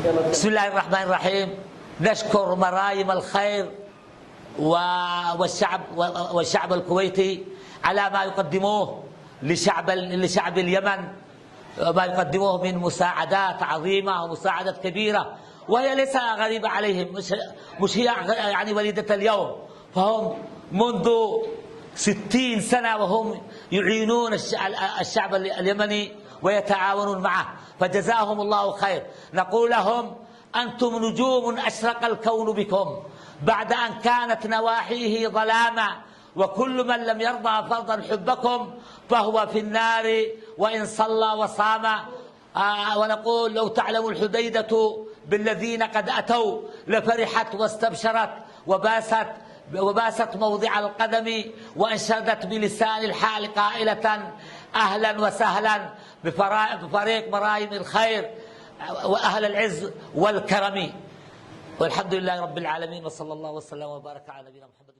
بسم الله الرحمن الرحيم. نشكر مرايم الخير والشعب الكويتي على ما يقدموه لشعب اليمن، ما يقدموه من مساعدات عظيمة ومساعدات كبيرة، وهي ليس غريبة عليهم، مش هي يعني وليدة اليوم، فهم منذ 60 سنة وهم يعينون الشعب اليمني ويتعاونون معه، فجزاهم الله خير. نقول لهم: أنتم نجوم أشرق الكون بكم بعد أن كانت نواحيه ظلاما، وكل من لم يرضى فرضا حبكم فهو في النار وإن صلى وصام. ونقول: لو تعلم الحديدة بالذين قد أتوا لفرحت واستبشرت وباست موضع القدم، وأنشدت بلسان الحال قائلة: أهلا وسهلا بفريق مرايم الخير وأهل العز والكرم. والحمد لله رب العالمين، وصلى الله وسلم وبارك على نبينا محمد.